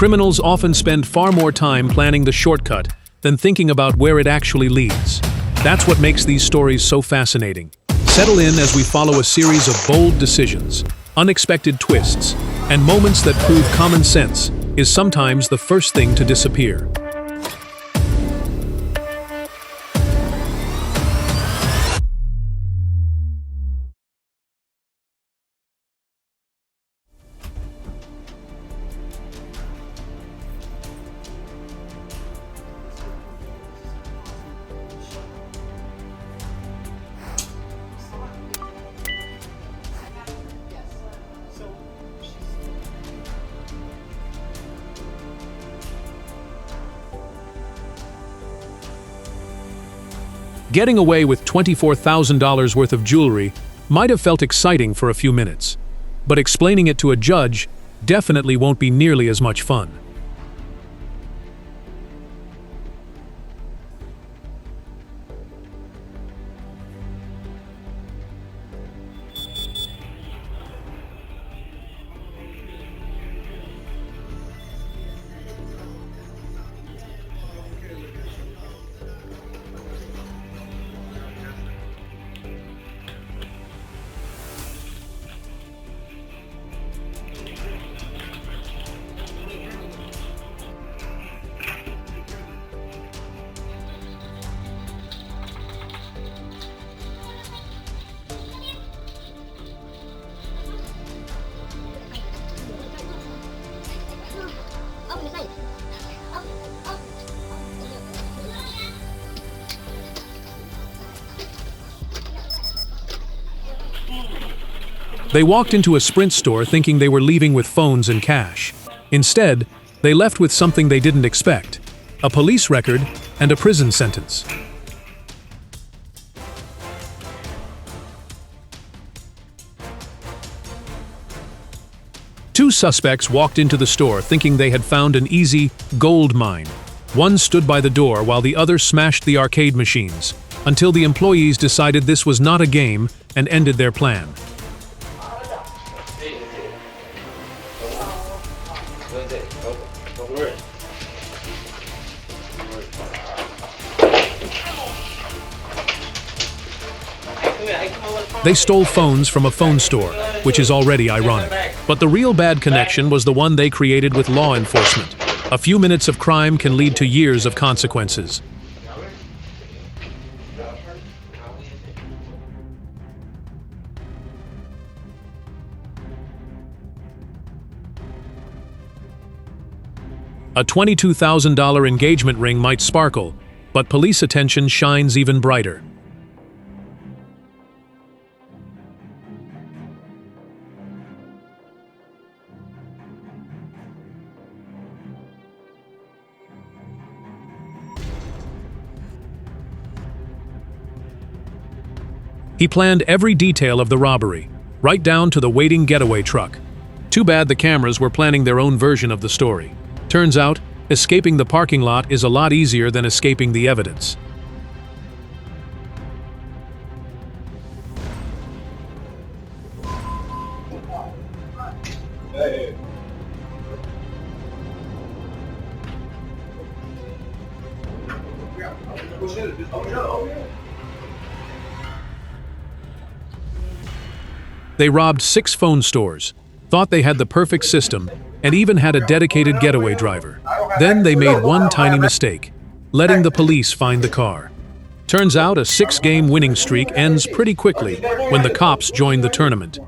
Criminals often spend far more time planning the shortcut than thinking about where it actually leads. That's what makes these stories so fascinating. Settle in as we follow a series of bold decisions, unexpected twists, and moments that prove common sense is sometimes the first thing to disappear. Getting away with $24,000 worth of jewelry might have felt exciting for a few minutes, but explaining it to a judge definitely won't be nearly as much fun. They walked into a Sprint store thinking they were leaving with phones and cash. Instead, they left with something they didn't expect: a police record and a prison sentence. Two suspects walked into the store thinking they had found an easy gold mine. One stood by the door while the other smashed the arcade machines, until the employees decided this was not a game and ended their plan. They stole phones from a phone store, which is already ironic. But the real bad connection was the one they created with law enforcement. A few minutes of crime can lead to years of consequences. A $22,000 engagement ring might sparkle, but police attention shines even brighter. He planned every detail of the robbery, right down to the waiting getaway truck. Too bad the cameras were planning their own version of the story. Turns out, escaping the parking lot is a lot easier than escaping the evidence. They robbed 6 phone stores, thought they had the perfect system, and even had a dedicated getaway driver. Then they made one tiny mistake, letting the police find the car. Turns out a 6-game winning streak ends pretty quickly when the cops join the tournament.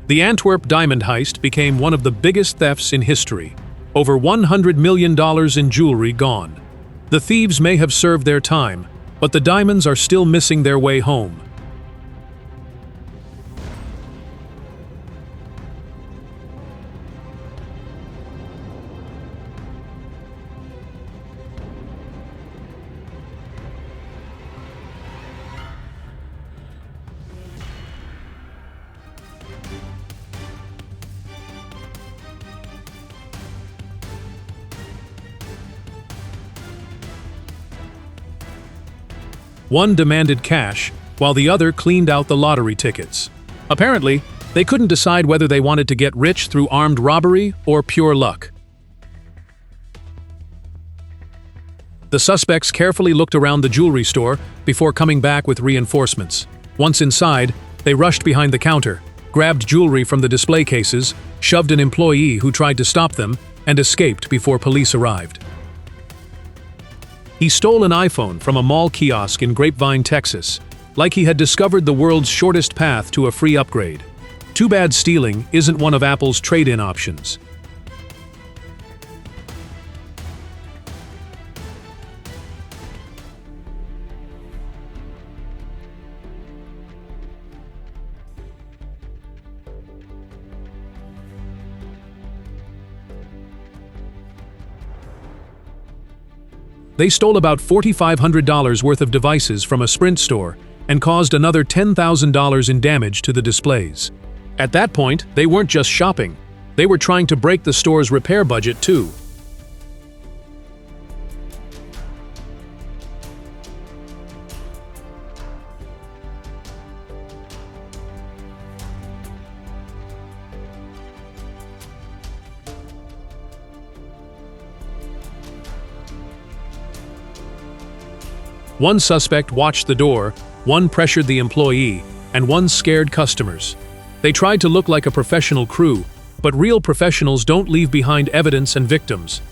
The Antwerp diamond heist became one of the biggest thefts in history. Over $100 million in jewelry gone. The thieves may have served their time, but the diamonds are still missing their way home. One demanded cash, while the other cleaned out the lottery tickets. Apparently, they couldn't decide whether they wanted to get rich through armed robbery or pure luck. The suspects carefully looked around the jewelry store before coming back with reinforcements. Once inside, they rushed behind the counter, grabbed jewelry from the display cases, shoved an employee who tried to stop them, and escaped before police arrived. He stole an iPhone from a mall kiosk in Grapevine, Texas, like he had discovered the world's shortest path to a free upgrade. Too bad stealing isn't one of Apple's trade-in options. They stole about $4,500 worth of devices from a Sprint store and caused another $10,000 in damage to the displays. At that point, they weren't just shopping. They were trying to break the store's repair budget too. One suspect watched the door, one pressured the employee, and one scared customers. They tried to look like a professional crew, but real professionals don't leave behind evidence and victims.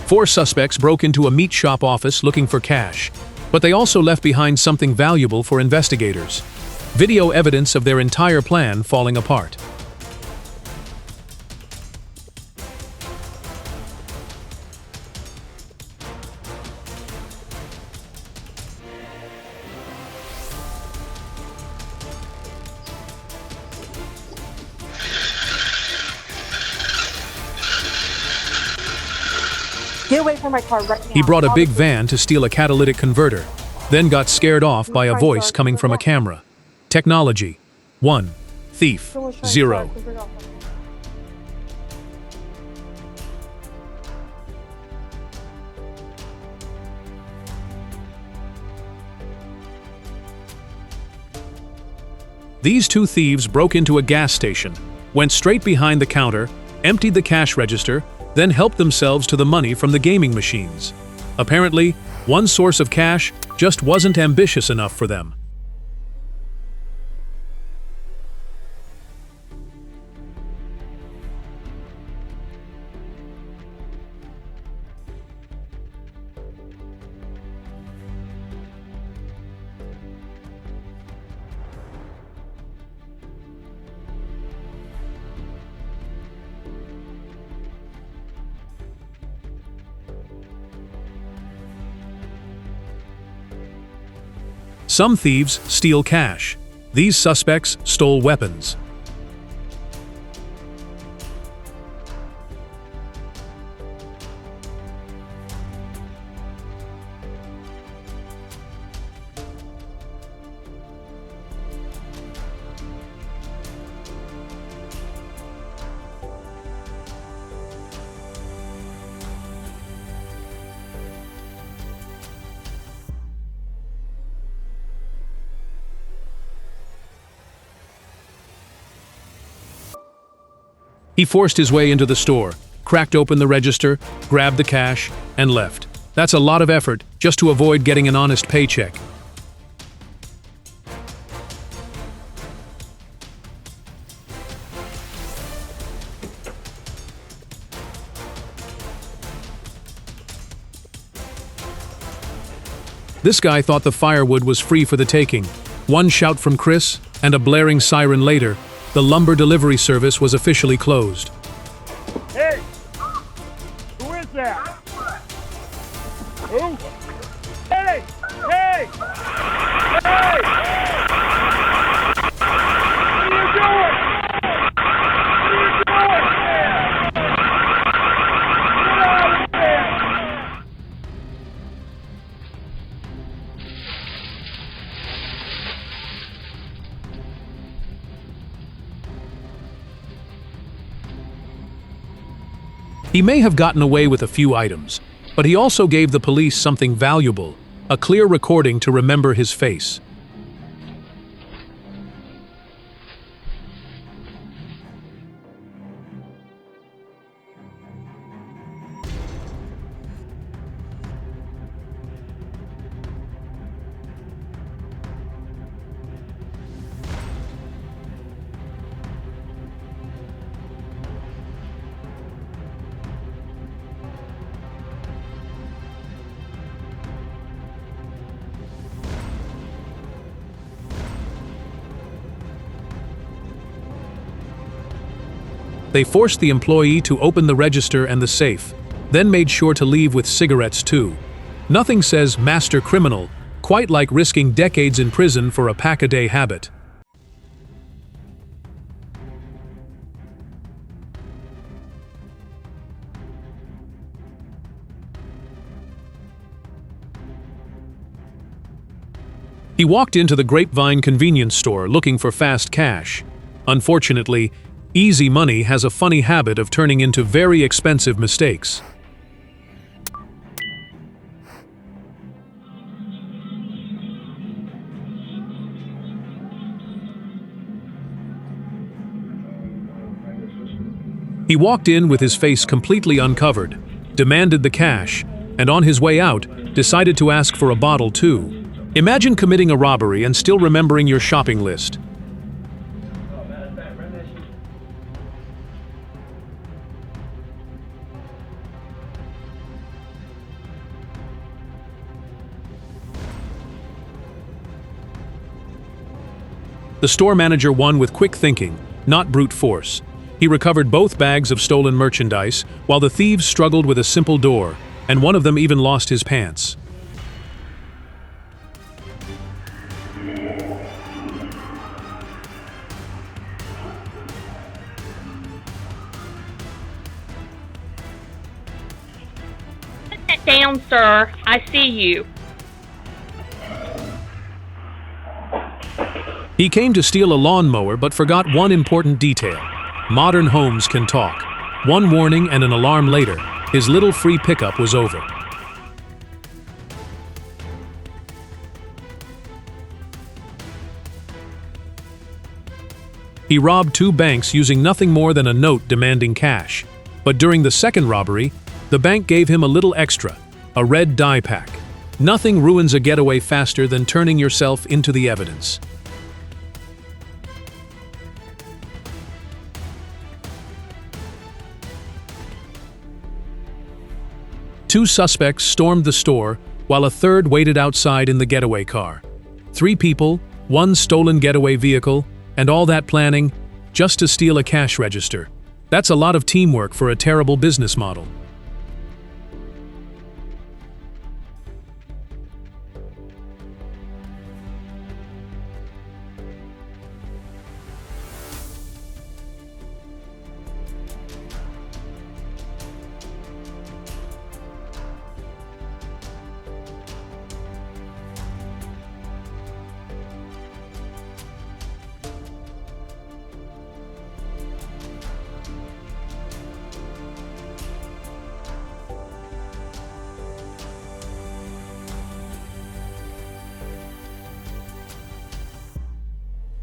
Four suspects broke into a meat shop office looking for cash, but they also left behind something valuable for investigators: video evidence of their entire plan falling apart. Get away from my car right now. He brought a big van to steal a catalytic converter, then got scared off by a voice coming from a camera. Technology: 1. Thief: 0. These two thieves broke into a gas station, went straight behind the counter, emptied the cash register, then helped themselves to the money from the gaming machines. Apparently, one source of cash just wasn't ambitious enough for them. Some thieves steal cash. These suspects stole weapons. He forced his way into the store, cracked open the register, grabbed the cash, and left. That's a lot of effort just to avoid getting an honest paycheck. This guy thought the firewood was free for the taking. One shout from Chris, and a blaring siren later, the lumber delivery service was officially closed. Hey! Who is that? Who? Hey! Hey! Hey! What are you doing? What are you doing? Get out of there! He may have gotten away with a few items, but he also gave the police something valuable, a clear recording to remember his face. They forced the employee to open the register and the safe, then made sure to leave with cigarettes too. Nothing says master criminal quite like risking decades in prison for a pack-a-day habit. He walked into the Grapevine convenience store looking for fast cash. Unfortunately, easy money has a funny habit of turning into very expensive mistakes. He walked in with his face completely uncovered, demanded the cash, and on his way out, decided to ask for a bottle too. Imagine committing a robbery and still remembering your shopping list. The store manager won with quick thinking, not brute force. He recovered both bags of stolen merchandise, while the thieves struggled with a simple door, and one of them even lost his pants. Put that down, sir. I see you. He came to steal a lawnmower but forgot one important detail. Modern homes can talk. One warning and an alarm later, his little free pickup was over. He robbed 2 banks using nothing more than a note demanding cash. But during the second robbery, the bank gave him a little extra, a red dye pack. Nothing ruins a getaway faster than turning yourself into the evidence. Two suspects stormed the store, while a third waited outside in the getaway car. 3 people, 1 stolen getaway vehicle, and all that planning just to steal a cash register. That's a lot of teamwork for a terrible business model.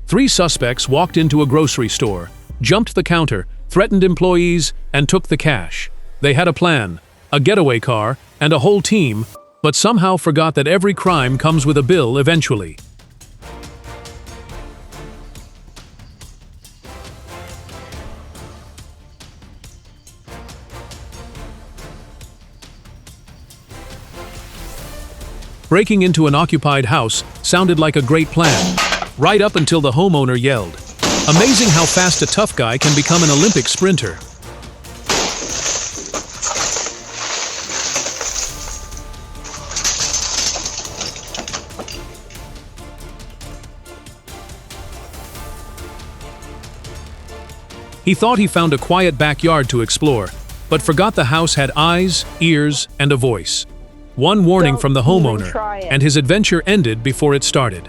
Three suspects walked into a grocery store, jumped the counter, threatened employees, and took the cash. They had a plan, a getaway car, and a whole team, but somehow forgot that every crime comes with a bill eventually. Breaking into an occupied house sounded like a great plan, right up until the homeowner yelled. Amazing how fast a tough guy can become an Olympic sprinter. He thought he found a quiet backyard to explore, but forgot the house had eyes, ears, and a voice. One warning from the homeowner, and his adventure ended before it started.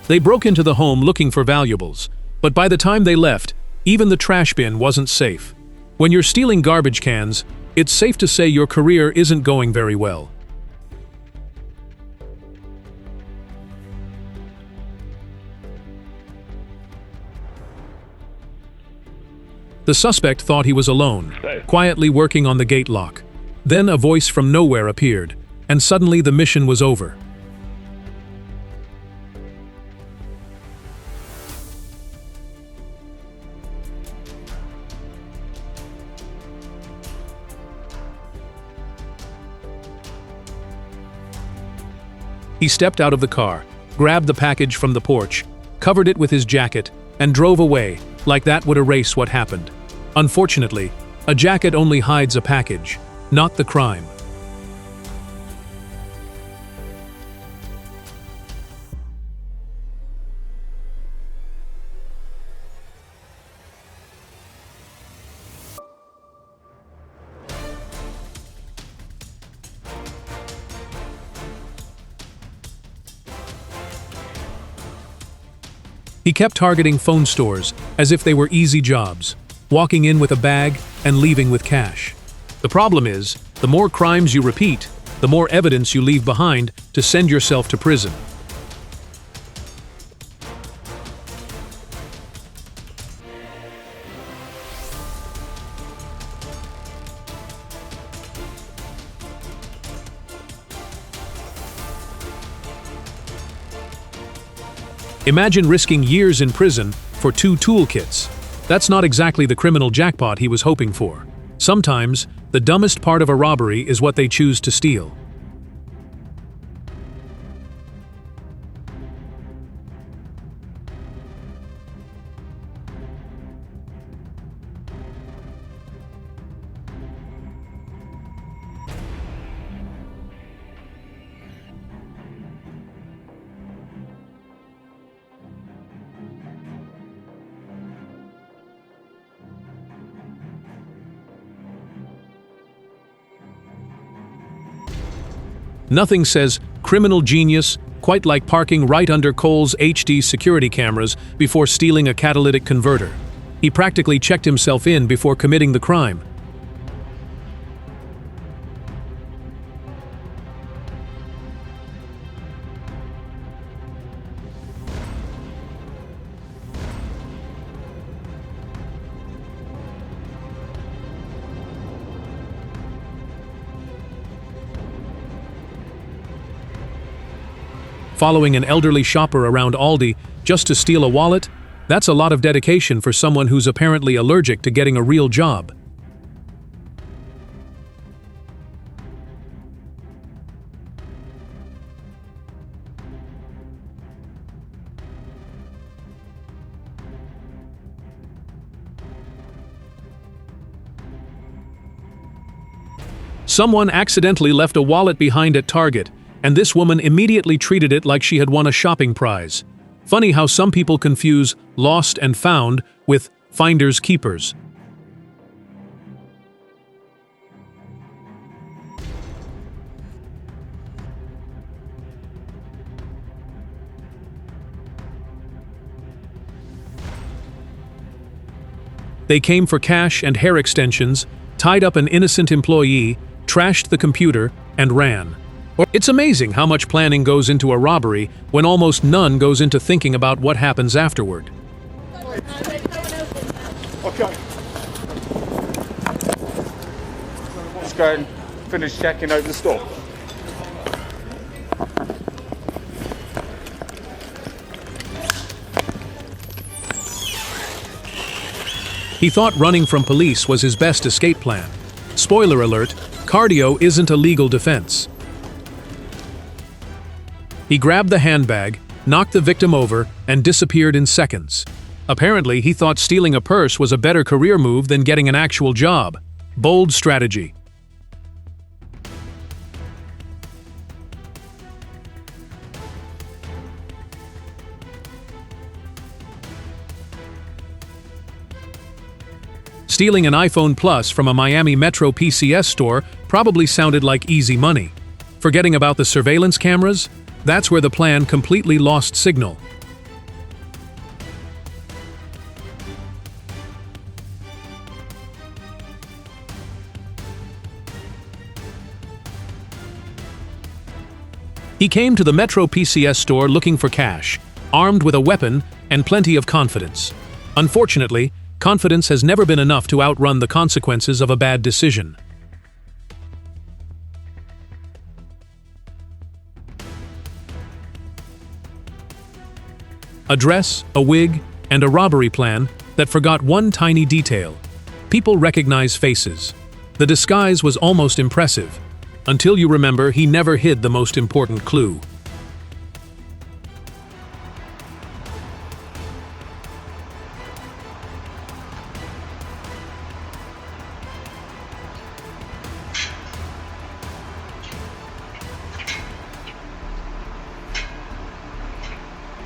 They broke into the home looking for valuables, but by the time they left, even the trash bin wasn't safe. When you're stealing garbage cans, it's safe to say your career isn't going very well. The suspect thought he was alone, quietly working on the gate lock. Then a voice from nowhere appeared, and suddenly the mission was over. He stepped out of the car, grabbed the package from the porch, covered it with his jacket, and drove away, like that would erase what happened. Unfortunately, a jacket only hides a package, not the crime. He kept targeting phone stores as if they were easy jobs, walking in with a bag and leaving with cash. The problem is, the more crimes you repeat, the more evidence you leave behind to send yourself to prison. Imagine risking years in prison for 2 toolkits. That's not exactly the criminal jackpot he was hoping for. Sometimes, the dumbest part of a robbery is what they choose to steal. Nothing says criminal genius quite like parking right under Cole's HD security cameras before stealing a catalytic converter. He practically checked himself in before committing the crime. Following an elderly shopper around Aldi just to steal a wallet? That's a lot of dedication for someone who's apparently allergic to getting a real job. Someone accidentally left a wallet behind at Target, and this woman immediately treated it like she had won a shopping prize. Funny how some people confuse lost and found with finders keepers. They came for cash and hair extensions, tied up an innocent employee, trashed the computer, and ran. It's amazing how much planning goes into a robbery when almost none goes into thinking about what happens afterward. Okay. Let's go and finish checking over the store. He thought running from police was his best escape plan. Spoiler alert, cardio isn't a legal defense. He grabbed the handbag, knocked the victim over, and disappeared in seconds. Apparently, he thought stealing a purse was a better career move than getting an actual job. Bold strategy. Stealing an iPhone Plus from a Miami Metro PCS store probably sounded like easy money. Forgetting about the surveillance cameras? That's where the plan completely lost signal. He came to the Metro PCS store looking for cash, armed with a weapon and plenty of confidence. Unfortunately, confidence has never been enough to outrun the consequences of a bad decision. A dress, a wig, and a robbery plan that forgot one tiny detail. People recognize faces. The disguise was almost impressive, until you remember he never hid the most important clue.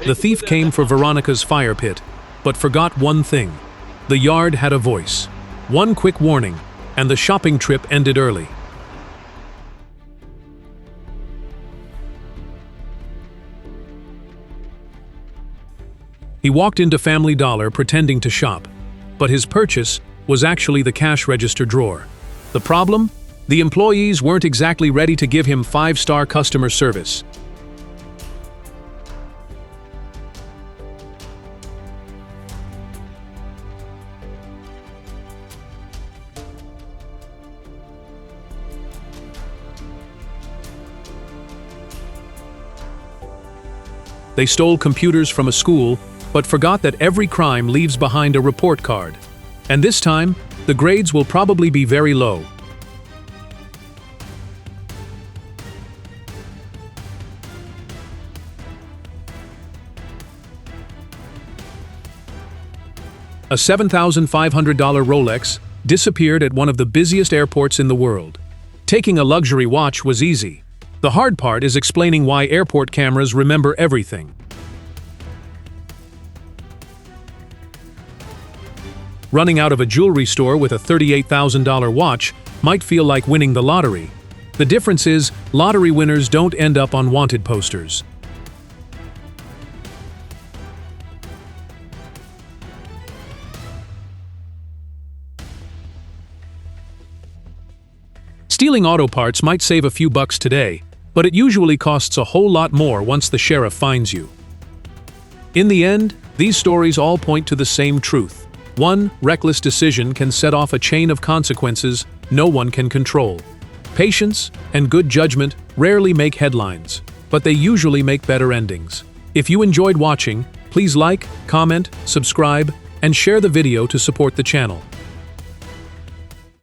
The thief came for Veronica's fire pit, but forgot one thing. The yard had a voice. One quick warning, and the shopping trip ended early. He walked into Family Dollar pretending to shop, but his purchase was actually the cash register drawer. The problem? The employees weren't exactly ready to give him 5-star customer service. They stole computers from a school, but forgot that every crime leaves behind a report card. And this time, the grades will probably be very low. A $7,500 Rolex disappeared at one of the busiest airports in the world. Taking a luxury watch was easy. The hard part is explaining why airport cameras remember everything. Running out of a jewelry store with a $38,000 watch might feel like winning the lottery. The difference is, lottery winners don't end up on wanted posters. Stealing auto parts might save a few bucks today, but it usually costs a whole lot more once the sheriff finds you. In the end, these stories all point to the same truth. One reckless decision can set off a chain of consequences no one can control. Patience and good judgment rarely make headlines, but they usually make better endings. If you enjoyed watching, please like, comment, subscribe, and share the video to support the channel.